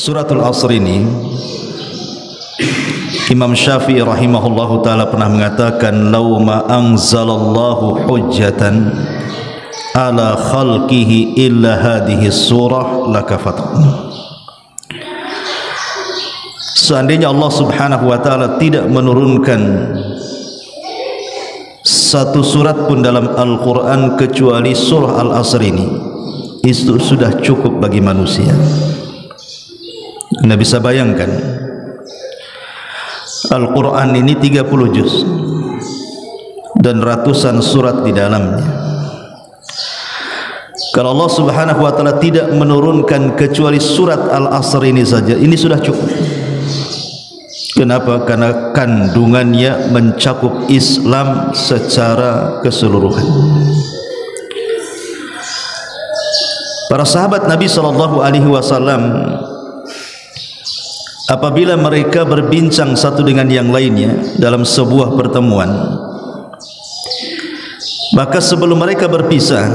Suratul Asr ini Imam Syafi'i rahimahullahu ta'ala pernah mengatakan, "Law ma anzalallahu hujjatan ala khalqihi illa hadhihi surah lakafatuhum." Seandainya Allah subhanahu wa ta'ala tidak menurunkan satu surat pun dalam Al-Quran kecuali surah Al-Asr ini, itu sudah cukup bagi manusia. Anda bisa bayangkan, Al-Quran ini 30 juz dan ratusan surat di dalamnya. Kalau Allah subhanahu wa ta'ala tidak menurunkan kecuali surat Al-Asr ini saja, ini sudah cukup. Kenapa? Karena kandungannya mencakup Islam secara keseluruhan. Para sahabat Nabi SAW, apabila mereka berbincang satu dengan yang lainnya dalam sebuah pertemuan, maka sebelum mereka berpisah,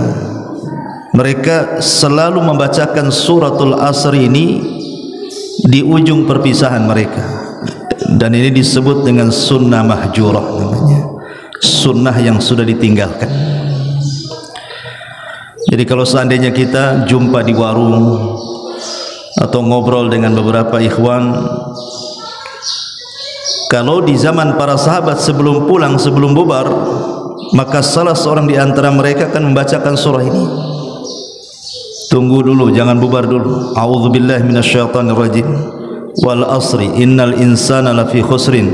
mereka selalu membacakan suratul Asr ini di ujung perpisahan mereka. Dan ini disebut dengan sunnah mahjurah, namanya sunnah yang sudah ditinggalkan. Jadi kalau seandainya kita jumpa di warung atau ngobrol dengan beberapa ikhwan, kalau di zaman para sahabat sebelum pulang, sebelum bubar, maka salah seorang di antara mereka akan membacakan surah ini. Tunggu dulu, jangan bubar dulu. A'udzubillahi minasyaitonirrajim. Wal asri innal insana lafi khusrin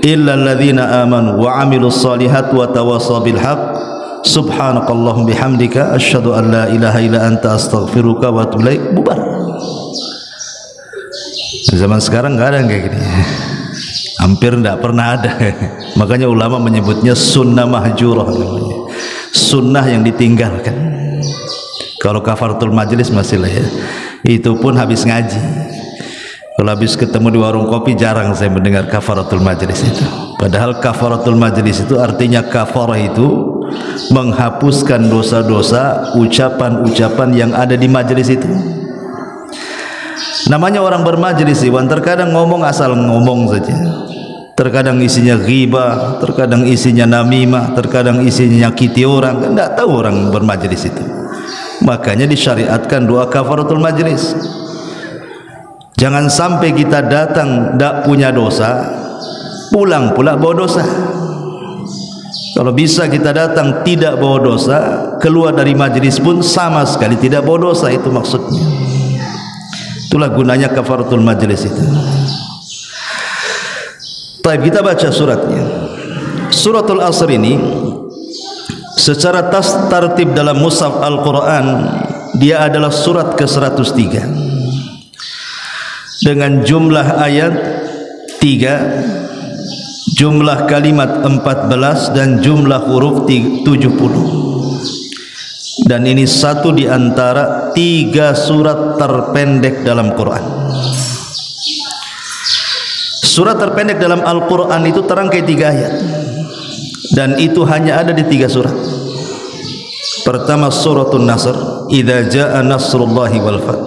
illa alladhina amanu wa amilus solihat wa tawasaw bil haqq subhanakallahumma bihamdika asyhadu an la ilaha illa anta astaghfiruka wa atubu ilaik. Bubar. Zaman sekarang enggak ada yang kayak gini, hampir enggak pernah ada. Makanya ulama menyebutnya sunnah mahjurah, sunnah yang ditinggalkan. Kalau kafaratul majlis masih lah ya, itu pun habis ngaji. Kalau habis ketemu di warung kopi, jarang saya mendengar kafaratul majlis itu. Padahal kafaratul majlis itu artinya, kafarah itu menghapuskan dosa-dosa ucapan-ucapan yang ada di majlis itu. Namanya orang bermajlis, Iwan, terkadang ngomong asal ngomong saja, terkadang isinya ghibah, terkadang isinya namimah, terkadang isinya nyakiti orang. Tidak tahu orang bermajlis itu. Makanya disyariatkan doa kafaratul majlis. Jangan sampai kita datang tidak punya dosa, pulang pula bawa dosa. Kalau bisa kita datang tidak bawa dosa, keluar dari majlis pun sama sekali tidak bawa dosa. Itu maksudnya. Itulah gunanya kafaratul majlis itu. Baik, kita baca suratnya. Suratul Asr ini secara tartib dalam mushaf Al-Quran, dia adalah surat ke-103 dengan jumlah ayat 3, jumlah kalimat 14, dan jumlah huruf 70. Dan ini satu di antara 3 surat terpendek dalam Quran. Surat terpendek dalam Al-Quran itu terangkai 3 ayat, dan itu hanya ada di 3 surat. Pertama suratul Nasr, idza jaa nasrullahi wal fath.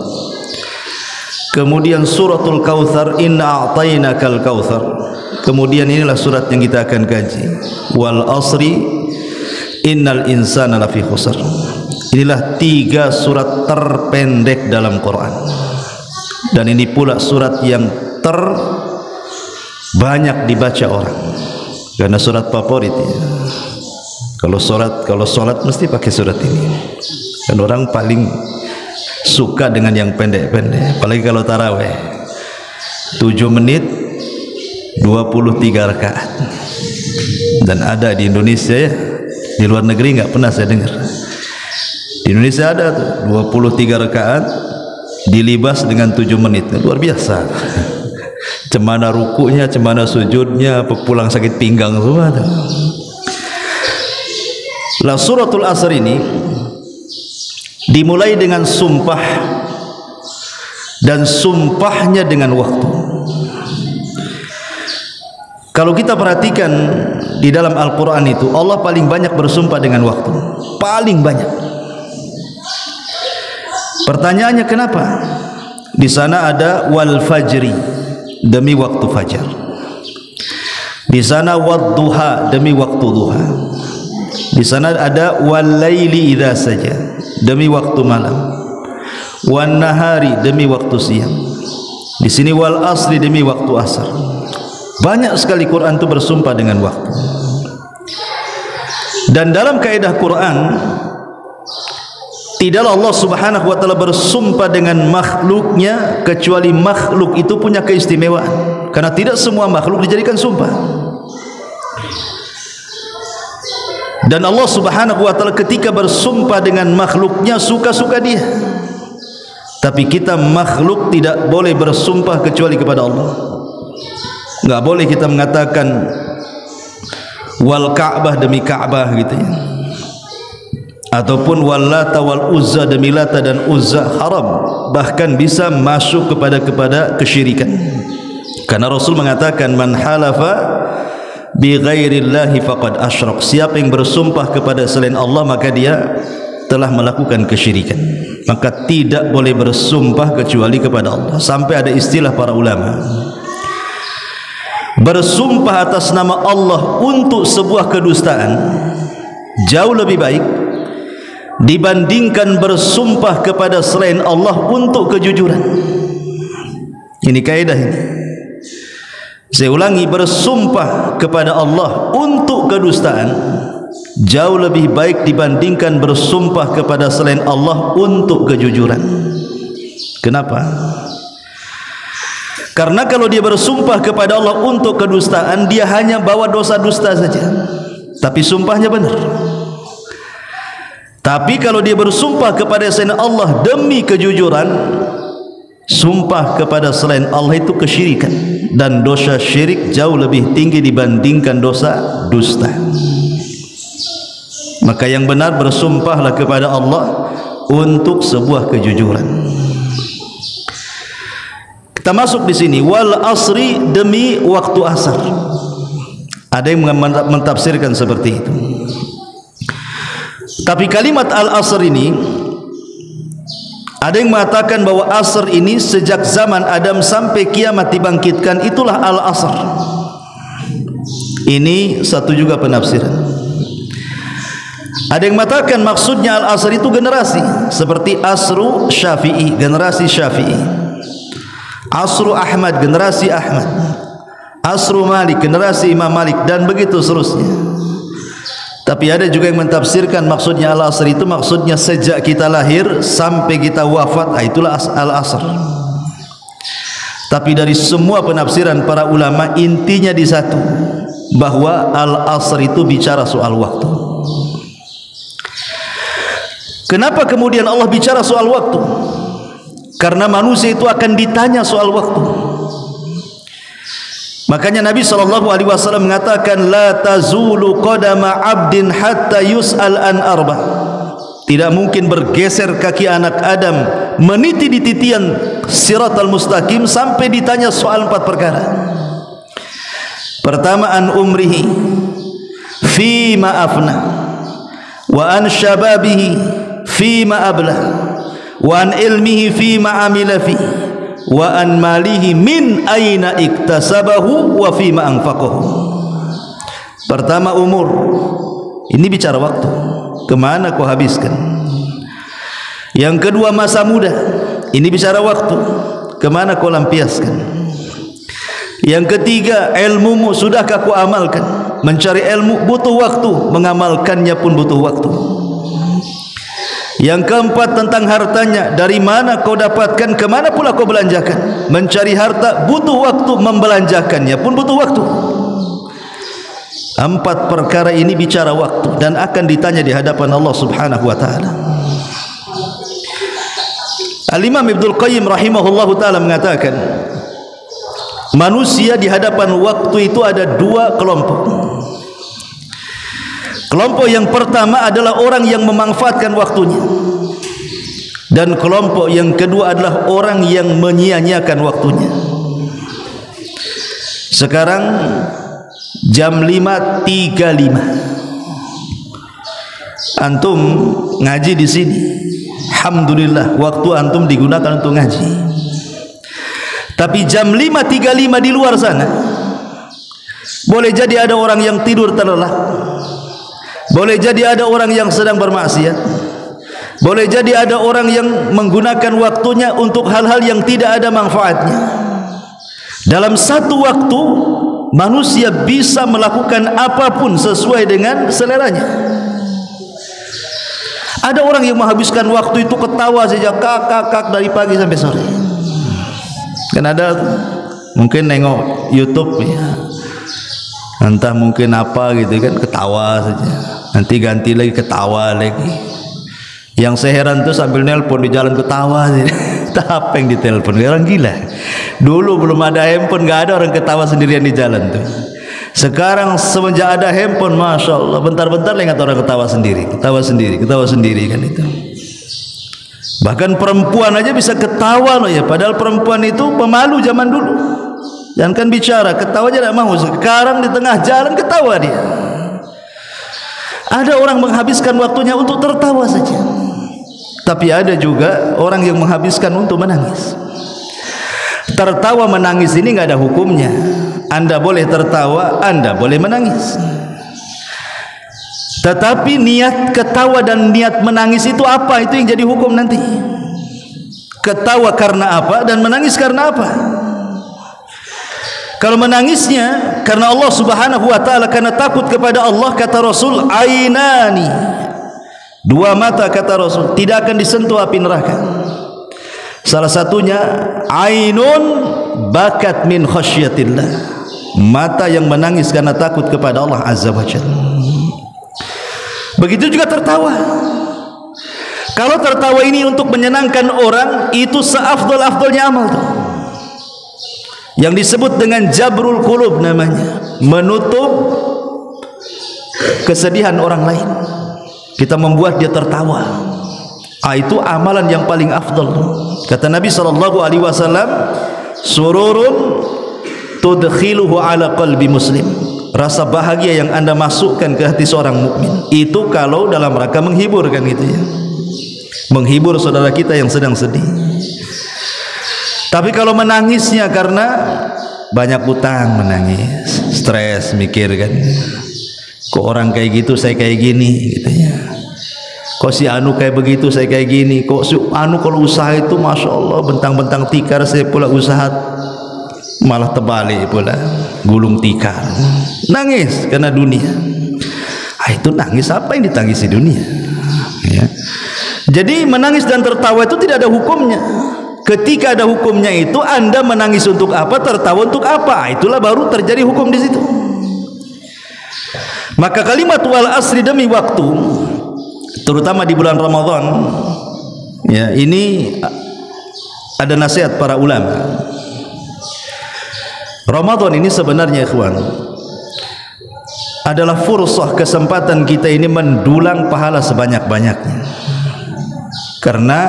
Kemudian suratul Kautsar, inna a'tainakal kautsar. Kemudian inilah surat yang kita akan kaji, wal asri innal insana lafi khusr. Inilah 3 surat terpendek dalam Quran, dan ini pula surat yang terbanyak dibaca orang, karena surat favorit ya. Kalau sholat mesti pakai surat ini, kan orang paling suka dengan yang pendek-pendek. Apalagi kalau taraweh 7 menit 23 rakaat. Dan ada di Indonesia ya, di luar negeri nggak pernah saya dengar. Di Indonesia ada tuh 23 rakaat dilibas dengan 7 menit. Luar biasa. Cemana rukunya, cemana sujudnya, pulang sakit pinggang semua tuh. Lah suratul Asr ini dimulai dengan sumpah, dan sumpahnya dengan waktu. Kalau kita perhatikan di dalam Al-Quran itu, Allah paling banyak bersumpah dengan waktu, paling banyak. Pertanyaannya kenapa? Di sana ada wal fajri, demi waktu fajar. Di sana wadduha, demi waktu duha. Di sana ada wal laili idza saja, demi waktu malam. Wan nahari, demi waktu siang. Di sini wal asri, demi waktu asar. Banyak sekali Quran itu bersumpah dengan waktu. Dan dalam kaidah Quran, tidaklah Allah Subhanahu wa taala bersumpah dengan makhluknya kecuali makhluk itu punya keistimewaan, karena tidak semua makhluk dijadikan sumpah. Dan Allah Subhanahu wa taala ketika bersumpah dengan makhluknya suka-suka dia. Tapi kita makhluk tidak boleh bersumpah kecuali kepada Allah. Enggak boleh kita mengatakan wal Ka'bah demi Ka'bah gitu ya, ataupun wal Lata wal Uzza demi Lata dan Uzza, haram, bahkan bisa masuk kepada kesyirikan. Karena Rasul mengatakan man halafa bi ghairillahi faqad asyrak, siapa yang bersumpah kepada selain Allah maka dia telah melakukan kesyirikan. Maka tidak boleh bersumpah kecuali kepada Allah. Sampai ada istilah para ulama, bersumpah atas nama Allah untuk sebuah kedustaan jauh lebih baik dibandingkan bersumpah kepada selain Allah untuk kejujuran. Ini kaidah ini. Saya ulangi, bersumpah kepada Allah untuk kedustaan jauh lebih baik dibandingkan bersumpah kepada selain Allah untuk kejujuran. Kenapa? Karena kalau dia bersumpah kepada Allah untuk kedustaan, dia hanya bawa dosa dusta saja, tapi sumpahnya benar. Tapi kalau dia bersumpah kepada selain Allah demi kejujuran, sumpah kepada selain Allah itu kesyirikan, dan dosa syirik jauh lebih tinggi dibandingkan dosa dusta. Maka yang benar bersumpahlah kepada Allah untuk sebuah kejujuran. Kita masuk di sini wal asri, demi waktu asar. Ada yang mentafsirkan seperti itu. Tapi kalimat al-asr ini, ada yang mengatakan bahwa asr ini sejak zaman Adam sampai kiamat dibangkitkan, itulah al-asr. Ini satu juga penafsiran. Ada yang mengatakan maksudnya al-asr itu generasi, seperti asru Syafi'i, generasi Syafi'i. Asru Ahmad, generasi Ahmad. Asru Malik, generasi Imam Malik, dan begitu seterusnya. Tapi ada juga yang mentafsirkan maksudnya al-asr itu maksudnya sejak kita lahir sampai kita wafat, itulah al-asr. Tapi dari semua penafsiran para ulama, intinya di satu, bahwa al-asr itu bicara soal waktu. Kenapa kemudian Allah bicara soal waktu? Karena manusia itu akan ditanya soal waktu. Makanya Nabi SAW mengatakan la tazulu qadama abdin hatta yus'al an arba. Tidak mungkin bergeser kaki anak Adam meniti di titian siratal mustaqim sampai ditanya soal 4 perkara. Pertama, an umrihi fima afna, wa an syababihi fima ablah, wa an ilmihi fima amila fi, wa an malihi min aina iktasabahu wa fima anfaqahu. Pertama, umur. Ini bicara waktu, kemana kau habiskan. Yang kedua, masa muda. Ini bicara waktu, kemana kau lampiaskan. Yang ketiga, ilmumu, sudahkah kau amalkan. Mencari ilmu butuh waktu, mengamalkannya pun butuh waktu. Yang keempat, tentang hartanya, dari mana kau dapatkan, kemana pula kau belanjakan. Mencari harta butuh waktu, membelanjakannya pun butuh waktu. 4 perkara ini bicara waktu dan akan ditanya di hadapan Allah Subhanahu wa taala. Al-Imam Ibnul Qayyim rahimahullahu taala mengatakan, manusia di hadapan waktu itu ada 2 kelompok. Kelompok yang pertama adalah orang yang memanfaatkan waktunya, dan kelompok yang kedua adalah orang yang menyia-nyiakan waktunya. Sekarang jam 5.35, antum ngaji di sini. Alhamdulillah, waktu antum digunakan untuk ngaji. Tapi jam 5.35 di luar sana, boleh jadi ada orang yang tidur terlelap, boleh jadi ada orang yang sedang bermaksiat, boleh jadi ada orang yang menggunakan waktunya untuk hal-hal yang tidak ada manfaatnya. Dalam satu waktu manusia bisa melakukan apapun sesuai dengan seleranya. Ada orang yang menghabiskan waktu itu ketawa saja, kak dari pagi sampai sore. Kan ada mungkin nengok YouTube ya, entah mungkin apa gitu kan, ketawa saja, nanti ganti lagi ketawa lagi. Yang saya heran tuh sambil nelpon di jalan ketawa saja. Apa yang ditelepon? Orang gila. Dulu belum ada handphone, nggak ada orang ketawa sendirian di jalan tuh. Sekarang semenjak ada handphone, masya Allah, bentar-bentar ingat orang ketawa sendiri kan itu. Bahkan perempuan aja bisa ketawa loh ya, padahal perempuan itu pemalu zaman dulu. Jangan kan bicara, ketawa aja tidak mau. Sekarang di tengah jalan ketawa dia. Ada orang menghabiskan waktunya untuk tertawa saja. Tapi ada juga orang yang menghabiskan untuk menangis. Tertawa menangis ini nggak ada hukumnya. Anda boleh tertawa, Anda boleh menangis. Tetapi niat ketawa dan niat menangis itu apa? Itu yang jadi hukum nanti. Ketawa karena apa dan menangis karena apa? Kalau menangisnya karena Allah Subhanahu wa taala, karena takut kepada Allah, kata Rasul, ainani, dua mata kata Rasul tidak akan disentuh api neraka. Salah satunya ainun bakat min khasyatillah, mata yang menangis karena takut kepada Allah Azza wa Jalla. Begitu juga tertawa. Kalau tertawa ini untuk menyenangkan orang, itu seafdol-afdolnya amal tuh, yang disebut dengan jabrul qulub namanya, menutup kesedihan orang lain. Kita membuat dia tertawa. Itu amalan yang paling afdal. Kata Nabi SAW, sururun tudkhiluhu ala qalbi muslim, rasa bahagia yang Anda masukkan ke hati seorang mukmin, itu kalau dalam rangka menghibur kan gitu ya, menghibur saudara kita yang sedang sedih. Tapi kalau menangisnya karena banyak utang, menangis, stres, mikir kan, kok orang kayak gitu saya kayak gini gitu ya, kok si anu kayak begitu saya kayak gini, kok si anu kalau usaha itu masya Allah bentang-bentang tikar, saya pula usaha malah terbalik pula, gulung tikar. Nangis karena dunia. Itu nangis apa yang ditangisi dunia ya. Jadi menangis dan tertawa itu tidak ada hukumnya. Ketika ada hukumnya itu, Anda menangis untuk apa, tertawa untuk apa, itulah baru terjadi hukum di situ. Maka kalimat wal asri, demi waktu, terutama di bulan Ramadan ya, ini ada nasihat para ulama. Ramadan ini sebenarnya ikhwan adalah fursah, kesempatan kita ini mendulang pahala sebanyak-banyaknya. Karena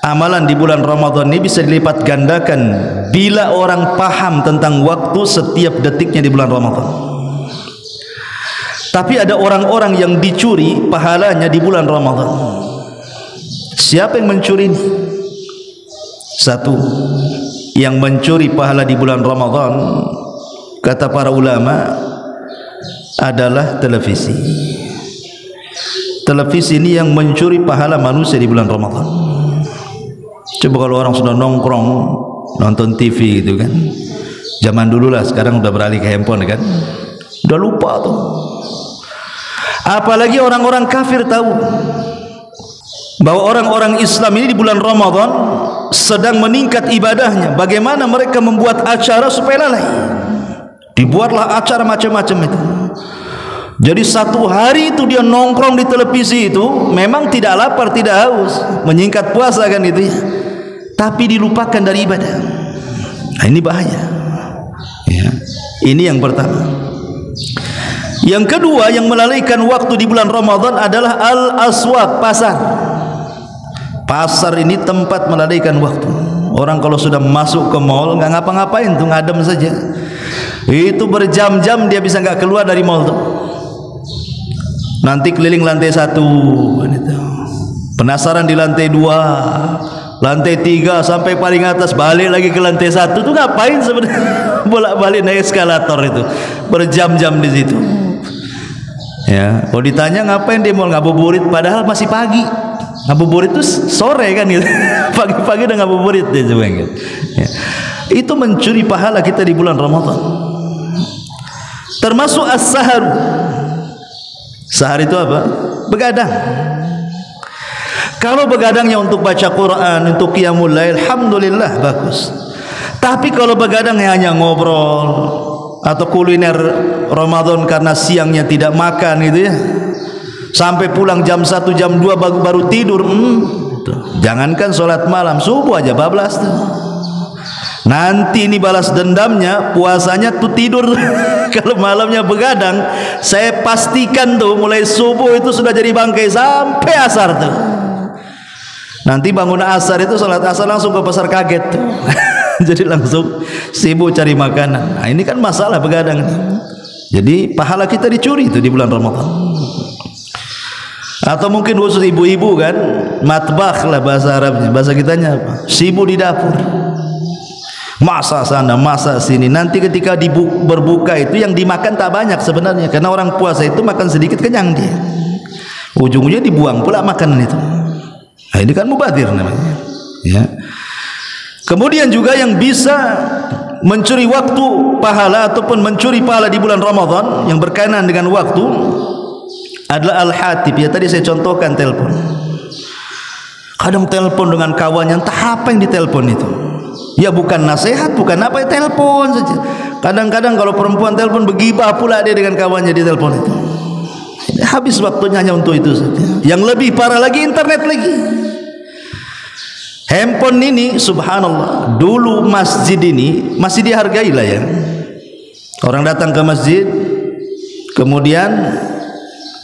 amalan di bulan Ramadan ini bisa dilipat gandakan bila orang paham tentang waktu setiap detiknya di bulan Ramadan. Tapi ada orang-orang yang dicuri pahalanya di bulan Ramadan. Siapa yang mencuri ini? Satu, yang mencuri pahala di bulan Ramadan, kata para ulama, adalah televisi. Televisi ini yang mencuri pahala manusia di bulan Ramadan. Coba kalau orang sudah nongkrong nonton TV gitu kan, zaman dulu lah, sekarang udah beralih ke handphone kan, udah lupa tuh. Apalagi orang-orang kafir tahu bahwa orang-orang Islam ini di bulan Ramadan sedang meningkat ibadahnya. Bagaimana mereka membuat acara supaya lalai? Dibuatlah acara macam-macam itu. Jadi satu hari itu dia nongkrong di televisi itu, memang tidak lapar, tidak haus, menyingkat puasa kan itu ya, tapi dilupakan dari ibadah. Nah, ini bahaya ya. Ini yang pertama. Yang kedua, yang melalaikan waktu di bulan Ramadan adalah al-aswaq, pasar. Pasar ini tempat melalaikan waktu. Orang kalau sudah masuk ke mall nggak ngapa-ngapain tuh, ngadem saja. Itu berjam-jam dia bisa nggak keluar dari mall tuh. Nanti keliling lantai 1, penasaran di lantai 2, lantai 3 sampai paling atas, balik lagi ke lantai 1. Itu ngapain sebenarnya? Bolak-balik naik eskalator itu, berjam-jam di situ. Ya, kalau ditanya ngapain dia mau ngabuburit, padahal masih pagi. Ngabuburit itu sore kan gitu. Pagi-pagi udah ngabuburit dia juga gitu. Ya. Itu mencuri pahala kita di bulan Ramadan. Termasuk as-sahar. Sahar itu apa? Begadang. Kalau begadangnya untuk baca Quran, untuk qiyamul lail, alhamdulillah bagus. Tapi kalau begadangnya hanya ngobrol atau kuliner Ramadan karena siangnya tidak makan gitu ya, sampai pulang jam 1 jam 2 baru tidur, jangankan sholat malam, subuh aja bablas tuh. Nanti ini balas dendamnya, puasanya tuh tidur. Kalau malamnya begadang, saya pastikan tuh mulai subuh itu sudah jadi bangkai sampai asar tuh. Nanti bangun asar itu sholat asar langsung ke pasar kaget tuh. Jadi langsung sibuk cari makanan. Nah, ini kan masalah begadang. Jadi pahala kita dicuri itu di bulan Ramadan. Atau mungkin khusus ibu-ibu kan, matbakh lah bahasa Arabnya, bahasa kitanya apa? Sibuk di dapur. Masak sana, masak sini. Nanti ketika berbuka itu yang dimakan tak banyak sebenarnya, karena orang puasa itu makan sedikit kenyang dia. Ujung-ujungnya dibuang pula makanan itu. Nah, ini kan mubadzir namanya. Ya. Kemudian juga yang bisa mencuri waktu pahala ataupun mencuri pahala di bulan Ramadan yang berkaitan dengan waktu adalah al-hatib. Ya tadi saya contohkan telepon. Kadang telepon dengan kawannya, entah apa yang ditelepon itu. Ya bukan nasihat, bukan apa, ya telepon saja. Kadang-kadang kalau perempuan telepon begibah pula dia dengan kawannya di telepon itu. Habis waktunya hanya untuk itu saja. Yang lebih parah lagi internet lagi. Handphone ini subhanallah, dulu masjid ini masih dihargai lah ya. Orang datang ke masjid, kemudian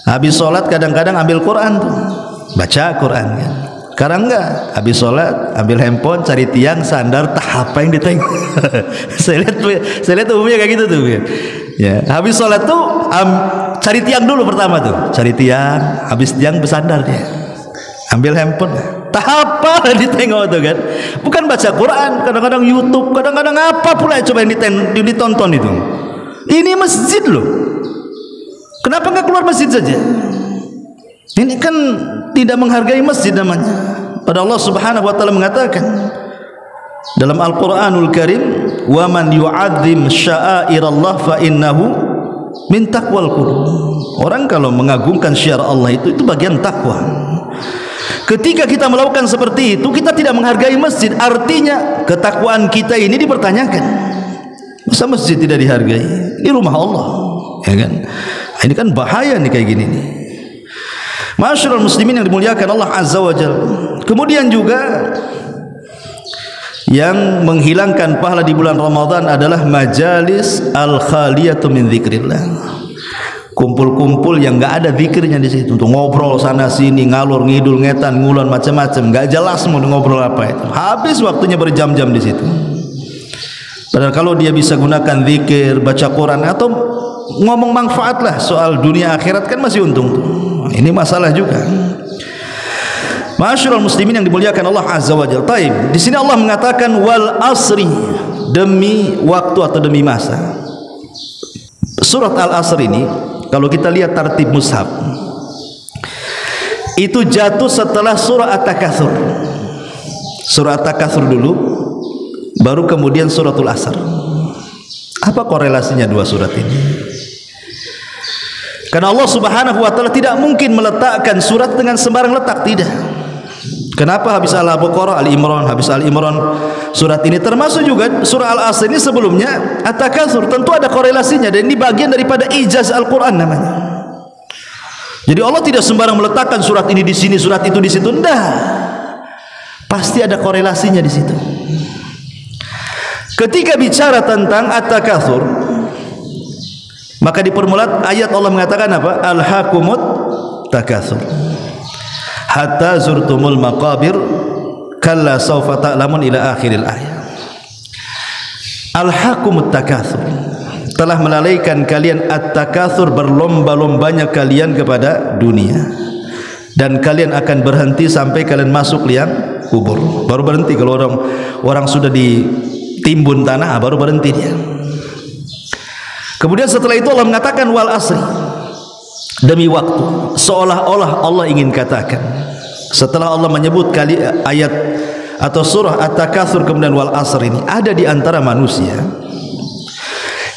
habis sholat kadang-kadang ambil Quran tuh, baca Quran kan. Sekarang enggak, habis sholat ambil handphone, cari tiang, sandar, apa yang ditengok. saya lihat umumnya kayak gitu tuh ya. Habis sholat tuh cari tiang dulu pertama tuh, cari tiang, habis tiang bersandar dia, ambil handphone, apa ditengok tuh kan. Bukan baca Quran, kadang-kadang YouTube, kadang-kadang apa pula coba yang ditonton itu. Ini masjid loh, kenapa nggak keluar masjid saja? Ini kan tidak menghargai masjid namanya. Pada Allah Subhanahu wa taala mengatakan dalam Al-Qur'anul Karim, "Wa man yu'azzim sya'airallah fa innahu min taqwal qulub." Orang kalau mengagungkan syiar Allah itu bagian takwa. Ketika kita melakukan seperti itu, kita tidak menghargai masjid. Artinya ketakwaan kita ini dipertanyakan. Masa masjid tidak dihargai? Ini rumah Allah, ya kan? Ini kan bahaya nih kayak gini nih. Masyarul muslimin yang dimuliakan Allah Azza wa Jalla. Kemudian juga yang menghilangkan pahala di bulan Ramadan adalah majalis al-khaliyatu min dzikrillah. Kumpul-kumpul yang enggak ada zikirnya di situ, untuk ngobrol sana sini, ngalur ngidul, ngetan, ngulon macam-macam, enggak jelas mau ngobrol apa itu. Habis waktunya berjam-jam di situ. Padahal kalau dia bisa gunakan zikir, baca Quran atau ngomong manfaat lah soal dunia akhirat kan masih untung tuh. Ini masalah juga. Masyarul muslimin yang dimuliakan Allah Azza wa Jalla. Taib. Di sini Allah mengatakan wal asri, demi waktu atau demi masa. Surat Al-Asr ini kalau kita lihat tartib mushaf itu jatuh setelah surah At-Takatsur. Surah At-Takatsur dulu, baru kemudian suratul Asr. Apa korelasinya dua surat ini? Karena Allah Subhanahu wa taala tidak mungkin meletakkan surat dengan sembarang letak, tidak. Kenapa habis Al-Baqarah, Al-Imran, habis Al-Imran surat ini, termasuk juga surah Al-Asr ini sebelumnya At-Takatsur, tentu ada korelasinya dan ini bagian daripada ijaz Al-Qur'an namanya. Jadi Allah tidak sembarang meletakkan surat ini di sini, surat itu di situ, enggak. Pasti ada korelasinya di situ. Ketika bicara tentang At-Takatsur, maka di permulaan ayat Allah mengatakan apa? Alhaakumut takatsur hatta zurtumul maqabir kalla sawfa ta'lamun ila akhiril ayat. Alhaakumut takatsur, telah melalaikan kalian at-takatsur, berlomba-lombanya kalian kepada dunia. dan kalian akan berhenti sampai kalian masuk liang kubur. Baru berhenti. Kalau orang sudah ditimbun tanah, baru berhenti dia. Kemudian setelah itu Allah mengatakan wal asri, demi waktu, seolah-olah Allah ingin katakan setelah Allah menyebut ayat atau surah At-Takatsur kemudian wal asr, ini ada di antara manusia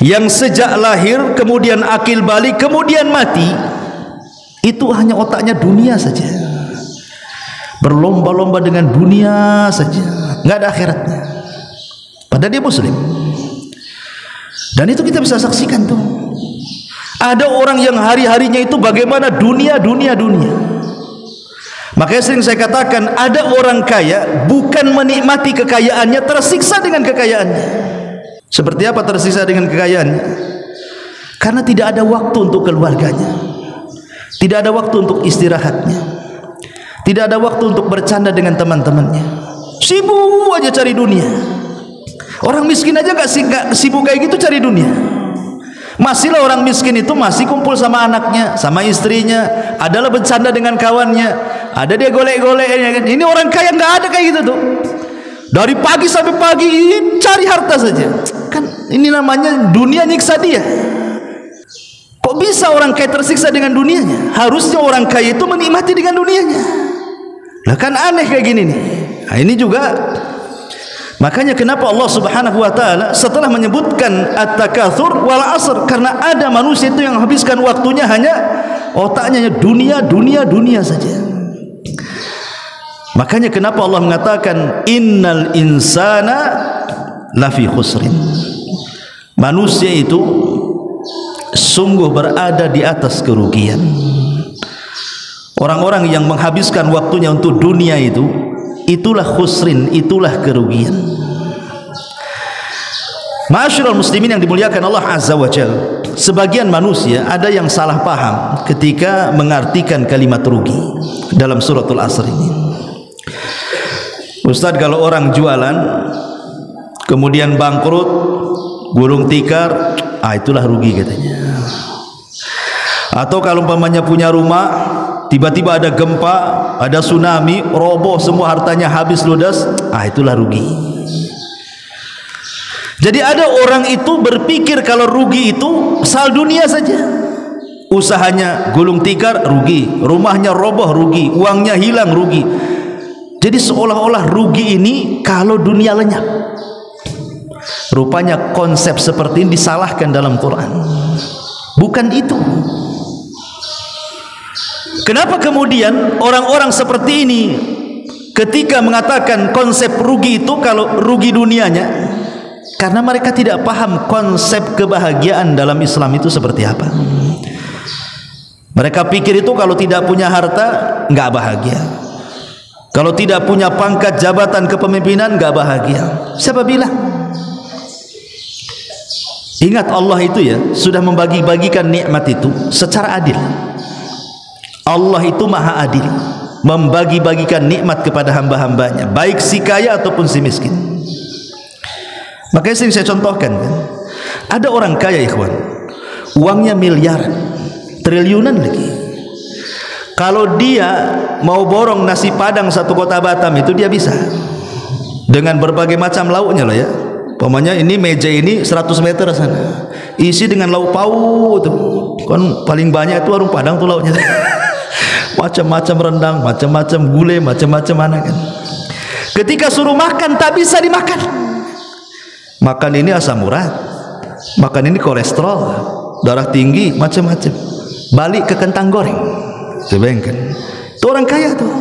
yang sejak lahir kemudian akil balik kemudian mati, itu hanya otaknya dunia saja, berlomba-lomba dengan dunia saja, nggak ada akhiratnya, padahal dia muslim. Dan itu kita bisa saksikan tuh, ada orang yang hari-harinya itu bagaimana dunia. Makanya sering saya katakan, ada orang kaya bukan menikmati kekayaannya, tersiksa dengan kekayaannya. Seperti apa tersiksa dengan kekayaannya? Karena tidak ada waktu untuk keluarganya, tidak ada waktu untuk istirahatnya, tidak ada waktu untuk bercanda dengan teman-temannya, sibuk aja cari dunia. Orang miskin aja gak sibuk kayak gitu cari dunia. Masihlah orang miskin itu masih kumpul sama anaknya, sama istrinya, adalah bercanda dengan kawannya, ada dia golek-goleknya. Ini orang kaya nggak ada kayak gitu tuh. Dari pagi sampai pagi cari harta saja. Kan ini namanya dunia nyiksa dia. Kok bisa orang kaya tersiksa dengan dunianya? Harusnya orang kaya itu menikmati dengan dunianya. Lah kan aneh kayak gini nih. Nah, ini juga makanya kenapa Allah Subhanahu wa taala setelah menyebutkan At-Takatsur wal asr, karena ada manusia itu yang habiskan waktunya hanya otaknya dunia saja. Makanya kenapa Allah mengatakan innal insana lafi khusrin, manusia itu sungguh berada di atas kerugian. Orang-orang yang menghabiskan waktunya untuk dunia itu, itulah khusrin, itulah kerugian. Ma'asyiral muslimin yang dimuliakan Allah Azza wa Jalla, sebagian manusia ada yang salah paham ketika mengartikan kalimat rugi dalam suratul Asr ini. Ustaz, kalau orang jualan kemudian bangkrut, gulung tikar, itulah rugi katanya. Atau kalau umpamanya punya rumah, tiba-tiba ada gempa, ada tsunami, roboh semua hartanya habis ludas, itulah rugi. Jadi ada orang itu berpikir kalau rugi itu soal dunia saja. Usahanya gulung tikar rugi, rumahnya roboh rugi, uangnya hilang rugi. Jadi seolah-olah rugi ini kalau dunia lenyap. Rupanya konsep seperti ini disalahkan dalam Quran. Bukan itu. Kenapa kemudian orang-orang seperti ini ketika mengatakan konsep rugi itu kalau rugi dunianya? Karena mereka tidak paham konsep kebahagiaan dalam Islam itu seperti apa. Mereka pikir itu kalau tidak punya harta nggak bahagia, kalau tidak punya pangkat jabatan kepemimpinan nggak bahagia. Siapa bilang? Ingat, Allah itu ya sudah membagi-bagikan nikmat itu secara adil. Allah itu maha adil, membagi-bagikan nikmat kepada hamba-hambanya, baik si kaya ataupun si miskin. Makanya sering saya contohkan kan, ada orang kaya ikhwan, uangnya miliaran, triliunan lagi. Kalau dia mau borong nasi padang satu kota Batam itu dia bisa, dengan berbagai macam lauknya loh ya. Pokoknya ini meja ini 100 meter sana isi dengan lauk pauk tuh. Kan paling banyak itu warung Padang tuh lauknya. Macam-macam rendang, macam-macam gulai, macam-macam mana kan. Ketika suruh makan tak bisa dimakan. Makan ini asam urat, makan ini kolesterol, darah tinggi, macam-macam. Balik ke kentang goreng. Kebayangkan. Itu orang kaya tuh.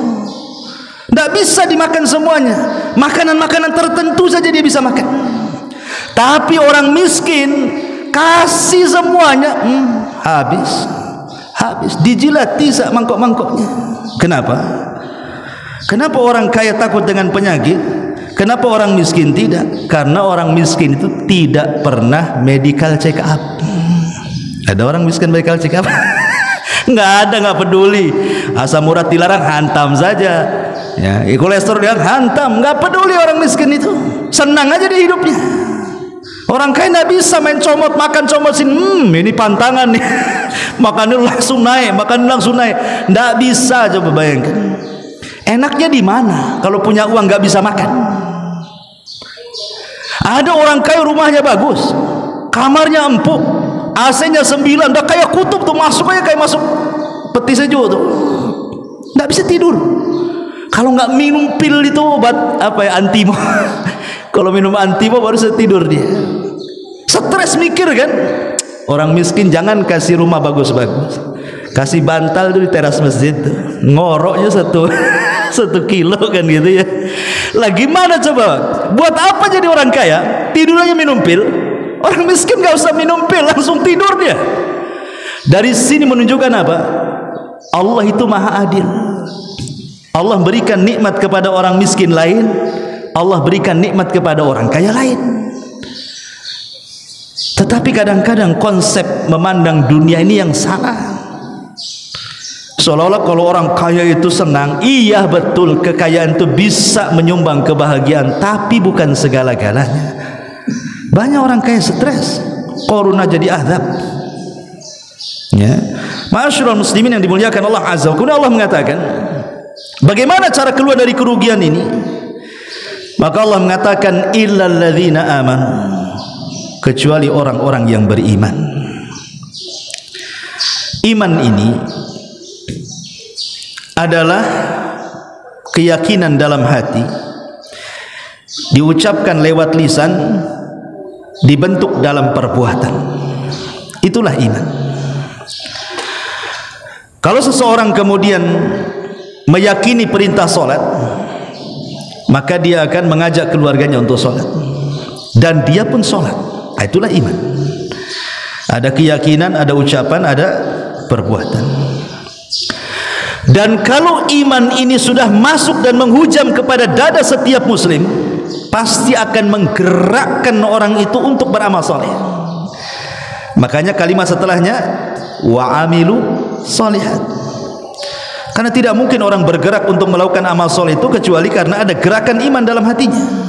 Tidak bisa dimakan semuanya. Makanan-makanan tertentu saja dia bisa makan. Tapi orang miskin kasih semuanya, habis, dijilat tisak mangkok-mangkoknya. Kenapa? Kenapa orang kaya takut dengan penyakit? Kenapa orang miskin tidak? Karena orang miskin itu tidak pernah medical check up. Ada orang miskin medical check up? Nggak ada, nggak peduli. Asam urat dilarang, hantam saja. Ya, kolesterol dilarang, hantam. Nggak peduli orang miskin itu. Senang aja di hidupnya. Orang kaya tidak bisa main comot, makan comot sini, ini pantangan nih. Makannya langsung naik, Tidak bisa, coba bayangkan. Enaknya di mana kalau punya uang nggak bisa makan? Ada orang kaya rumahnya bagus, kamarnya empuk, AC-nya 9, udah kayak kutub tuh, masuk aja kayak masuk peti sejuk tuh. Nggak bisa tidur. Kalau nggak minum pil itu obat apa ya, antimo. Kalau minum antimo baru bisa tidur dia. Stres mikir kan. Orang miskin jangan kasih rumah bagus-bagus, kasih bantal tuh di teras masjid tuh. Ngoroknya satu kilo kan gitu ya. Lah gimana coba? Buat apa jadi orang kaya? Tidur aja minum pil. Orang miskin gak usah minum pil, langsung tidur dia. Dari sini menunjukkan apa? Allah itu maha adil. Allah berikan nikmat kepada orang miskin lain, Allah berikan nikmat kepada orang kaya lain. Tetapi kadang-kadang konsep memandang dunia ini yang salah. Seolah-olah kalau orang kaya itu senang. Iya betul, kekayaan itu bisa menyumbang kebahagiaan, tapi bukan segala-galanya. Banyak orang kaya stres, koruna jadi azab. Ya, ma'asyiral muslimin yang dimuliakan Allah Azza wa Jalla, Allah mengatakan, bagaimana cara keluar dari kerugian ini? Maka Allah mengatakan, illal ladzina amanu, kecuali orang-orang yang beriman. Iman ini adalah keyakinan dalam hati, diucapkan lewat lisan, dibentuk dalam perbuatan. Itulah iman. Kalau seseorang kemudian meyakini perintah solat, maka dia akan mengajak keluarganya untuk solat, dan dia pun solat. Itulah iman. Ada keyakinan, ada ucapan, ada perbuatan. Dan kalau iman ini sudah masuk dan menghujam kepada dada setiap muslim, pasti akan menggerakkan orang itu untuk beramal soleh. Makanya kalimat setelahnya wa amilu solihat. Karena tidak mungkin orang bergerak untuk melakukan amal soleh itu kecuali karena ada gerakan iman dalam hatinya.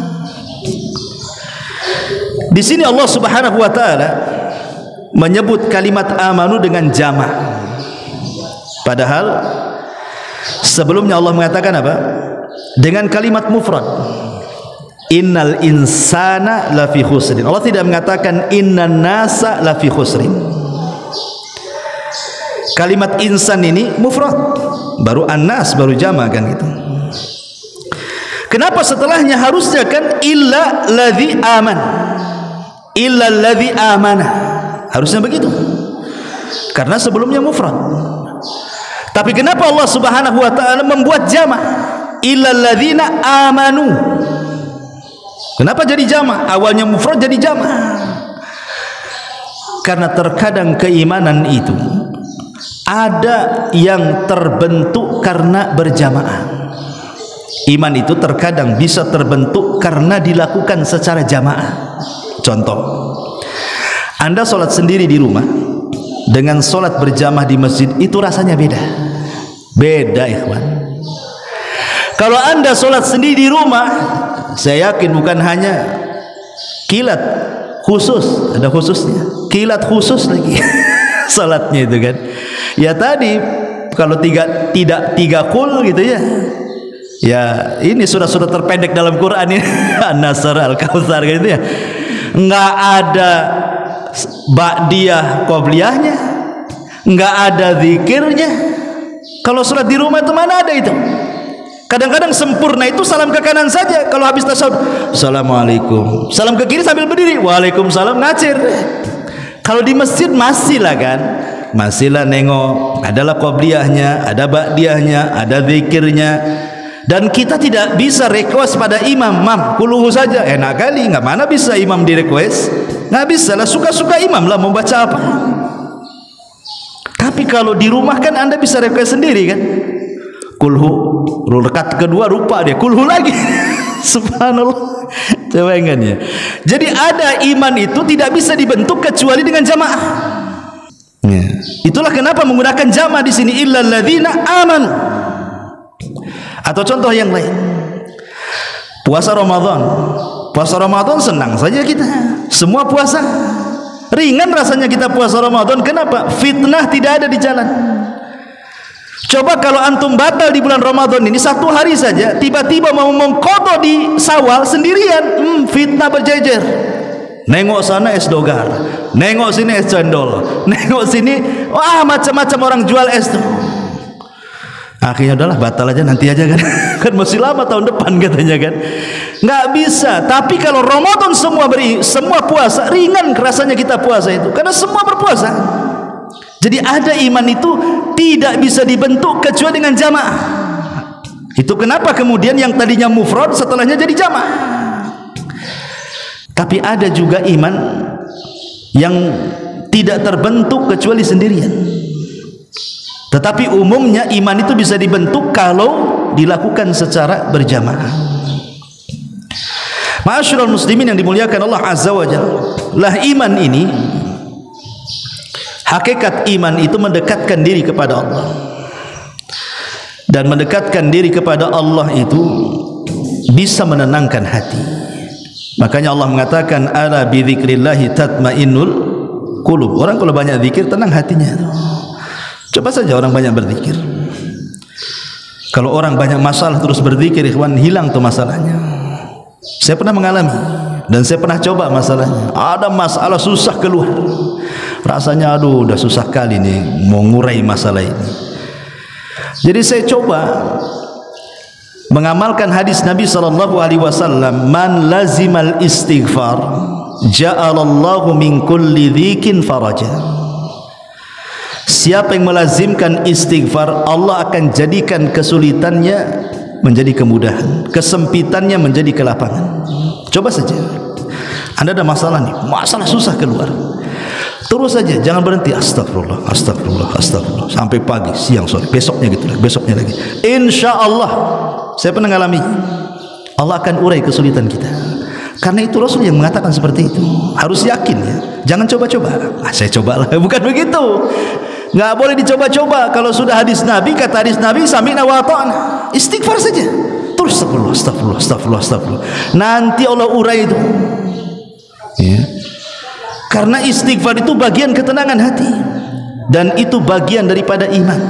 Di sini Allah Subhanahu wa taala menyebut kalimat amanu dengan jamak. Padahal sebelumnya Allah mengatakan apa? Dengan kalimat mufrad. Innal insana lafi khusrin. Allah tidak mengatakan innan nasa lafi khusrin. Kalimat insan ini mufrad, baru annas, baru jamak kan gitu. Kenapa setelahnya harusnya kan illa ladzi aman? Illa ladzi amana. Harusnya begitu. Karena sebelumnya mufrad. Tapi kenapa Allah Subhanahu wa taala membuat jamak? Illa ladzina amanu. Kenapa jadi jamak? Awalnya mufrad jadi jamak. Karena terkadang keimanan itu ada yang terbentuk karena berjamaah. Iman itu terkadang bisa terbentuk karena dilakukan secara jamaah. Contoh, Anda sholat sendiri di rumah dengan sholat berjamaah di masjid, itu rasanya beda. Beda ikhwan. Kalau Anda sholat sendiri di rumah, saya yakin bukan hanya kilat khusus, ada khususnya, kilat khusus lagi sholatnya itu kan. Ya tadi kalau tidak tiga kul gitu ya. Ya ini surah-surah terpendek dalam Quran ini, An-Nasr, Al-Kautsar gitu ya. Enggak ada ba'diyah qobliyahnya, enggak ada zikirnya. Kalau sholat di rumah itu mana ada itu? Kadang-kadang sempurna itu salam ke kanan saja. Kalau habis tasyahud, assalamualaikum, salam ke kiri sambil berdiri, waalaikumsalam, ngacir. Kalau di masjid masih lah kan, masih lah nengok, adalah qobliyahnya, ada ba'diyahnya, ada zikirnya. Dan kita tidak bisa request pada imam, mam, kuluhu saja. Enak kali, nggak mana bisa imam di request? Nggak bisa lah, suka-suka imam lah mau baca apa. Tapi kalau di rumah kan Anda bisa request sendiri kan. Kulhu, rakaat kedua rupa dia, kulhu lagi. Subhanallah. Coba ingatnya. Jadi ada iman itu tidak bisa dibentuk kecuali dengan jamaah. Ya. Itulah kenapa menggunakan jamaah di sini, illal ladzina amanu. Atau contoh yang lain, puasa Ramadan senang saja kita, Semua puasa ringan rasanya kita puasa Ramadan. Kenapa? Fitnah tidak ada di jalan. Coba kalau antum batal di bulan Ramadan ini 1 hari saja, tiba-tiba mau mengqadha di Syawal sendirian, fitnah berjejer. Nengok sana es dogar, nengok sini es cendol, nengok sini macam-macam orang jual es tuh. Akhirnya udahlah batal aja, nanti aja kan. Kan masih lama tahun depan katanya kan. Nggak bisa. Tapi kalau Ramadan semua puasa, ringan rasanya kita puasa itu, karena semua berpuasa. Jadi ada iman itu tidak bisa dibentuk kecuali dengan jamaah. Itu kenapa kemudian yang tadinya mufrad setelahnya jadi jamaah. Tapi ada juga iman yang tidak terbentuk kecuali sendirian. Tetapi umumnya iman itu bisa dibentuk kalau dilakukan secara berjamaah. Ma'asyiral muslimin yang dimuliakan Allah Azza wa Jalla, lah iman ini, hakikat iman itu mendekatkan diri kepada Allah. Dan mendekatkan diri kepada Allah itu bisa menenangkan hati. Makanya Allah mengatakan ala bi dzikrillahi tatmainnul qulub. Orang kalau banyak zikir tenang hatinya. Coba saja orang banyak berzikir. Kalau orang banyak masalah terus berzikir, ikhwan, hilang tuh masalahnya. Saya pernah mengalami dan saya pernah coba masalahnya. Ada masalah susah keluar. Rasanya aduh udah susah kali nih mau ngurai masalah ini. Jadi saya coba mengamalkan hadis Nabi sallallahu alaihi wasallam, man lazimal istighfar ja'alallahu min kulli dzikin faraja. Siapa yang melazimkan istighfar, Allah akan jadikan kesulitannya menjadi kemudahan, kesempitannya menjadi kelapangan. Coba saja, Anda ada masalah nih, masalah susah keluar, terus saja, jangan berhenti, astagfirullah, astagfirullah, astagfirullah, sampai pagi, siang, sore, besoknya gitu, besoknya lagi. Insya Allah, saya pernah mengalami, Allah akan urai kesulitan kita. Karena itu Rasul yang mengatakan seperti itu. Harus yakin ya, jangan coba-coba. Saya cobalah, bukan begitu. Nggak boleh dicoba-coba. Kalau sudah hadis Nabi, kata hadis Nabi, sami'na wa ata'na, istighfar saja. Terus astagfirullah, astagfirullah, astagfirullah, astagfirullah. Nanti Allah urai itu. Ya. Karena istighfar itu bagian ketenangan hati, dan itu bagian daripada iman.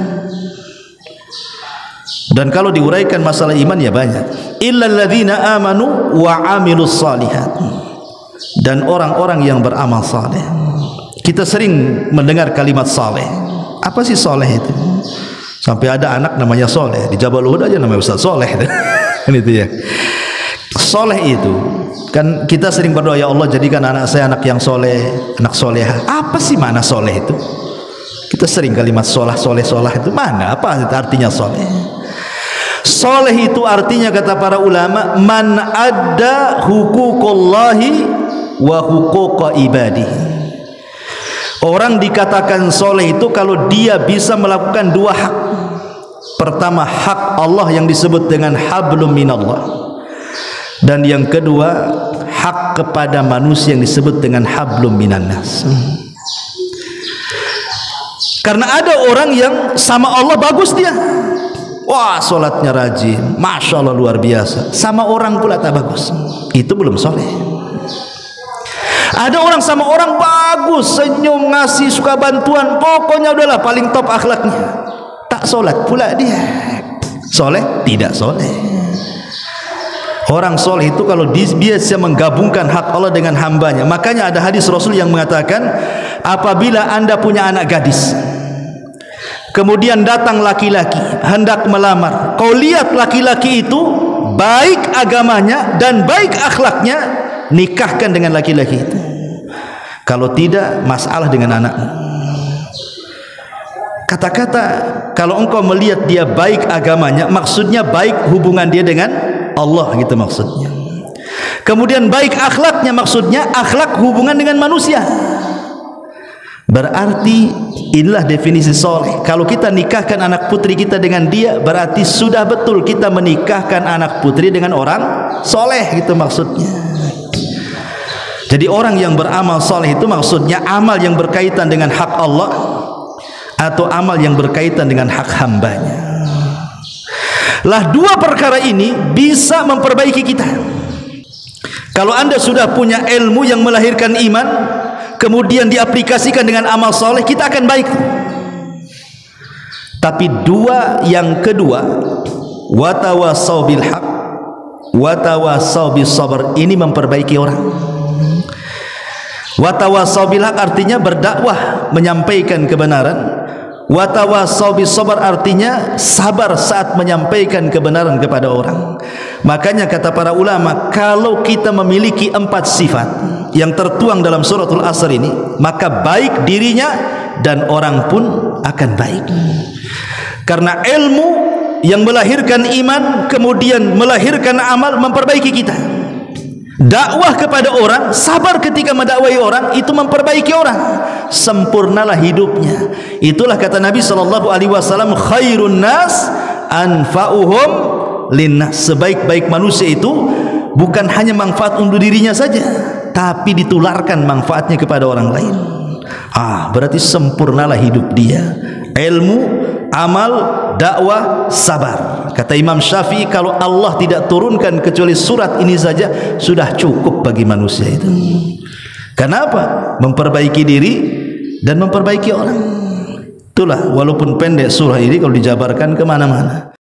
Dan kalau diuraikan masalah iman ya banyak. Illal ladzina amanu wa amilus shalihat. Dan orang-orang yang beramal saleh. Kita sering mendengar kalimat saleh. Apa sih saleh itu? Sampai ada anak namanya Soleh, di Jabal Uhud aja namanya Ustaz Soleh. Kan itu ya. Soleh itu kan kita sering berdoa, ya Allah jadikan anak saya anak yang soleh, anak soleha. Apa sih mana soleh itu? Kita sering kalimat solah, soleh, solah itu mana? Apa artinya soleh? Soleh itu artinya kata para ulama, man adda huququllahi wa huquqa ibadihi. Orang dikatakan soleh itu kalau dia bisa melakukan 2 hak. Pertama, hak Allah yang disebut dengan hablum minallah, dan yang kedua, hak kepada manusia yang disebut dengan hablum minannas. Karena ada orang yang sama Allah bagus dia, wah solatnya rajin, masya Allah luar biasa, sama orang pula tak bagus, itu belum soleh. Ada orang sama orang bagus, senyum, ngasih, suka bantuan, pokoknya udahlah paling top akhlaknya, tak solat pula dia. Soleh? Tidak soleh. Orang soleh itu kalau biasa menggabungkan hak Allah dengan hambanya. Makanya ada hadis Rasul yang mengatakan, apabila anda punya anak gadis, kemudian datang laki-laki hendak melamar, kau lihat laki-laki itu baik agamanya dan baik akhlaknya, nikahkan dengan laki-laki itu. Kalau tidak, masalah dengan anakmu. Kata-kata kalau engkau melihat dia baik agamanya, maksudnya baik hubungan dia dengan Allah, gitu maksudnya. Kemudian baik akhlaknya, maksudnya akhlak hubungan dengan manusia. Berarti inilah definisi soleh. Kalau kita nikahkan anak putri kita dengan dia, berarti sudah betul kita menikahkan anak putri dengan orang soleh, gitu maksudnya. Jadi orang yang beramal soleh itu maksudnya amal yang berkaitan dengan hak Allah atau amal yang berkaitan dengan hak hambanya. Lah 2 perkara ini bisa memperbaiki kita. Kalau anda sudah punya ilmu yang melahirkan iman, kemudian diaplikasikan dengan amal soleh, kita akan baik. Tapi yang kedua, watawasau bil haq, watawasau bis sabr, ini memperbaiki orang. Watawasau bil haq artinya berdakwah, menyampaikan kebenaran. Watawasau bis sabr artinya sabar saat menyampaikan kebenaran kepada orang. Makanya kata para ulama, kalau kita memiliki 4 sifat yang tertuang dalam suratul Asr ini, maka baik dirinya dan orang pun akan baik. Karena ilmu yang melahirkan iman, kemudian melahirkan amal, memperbaiki kita. Dakwah kepada orang, sabar ketika mendakwahi orang, itu memperbaiki orang. Sempurnalah hidupnya. Itulah kata Nabi SAW, khairun nas anfa'uhum linnas. Sebaik-baik manusia itu bukan hanya manfaat untuk dirinya saja, tapi ditularkan manfaatnya kepada orang lain. Berarti sempurnalah hidup dia. Ilmu, amal, dakwah, sabar. Kata Imam Syafi'i, kalau Allah tidak turunkan kecuali surat ini saja, sudah cukup bagi manusia itu. Kenapa? Memperbaiki diri dan memperbaiki orang. Itulah, walaupun pendek surah ini, kalau dijabarkan kemana-mana.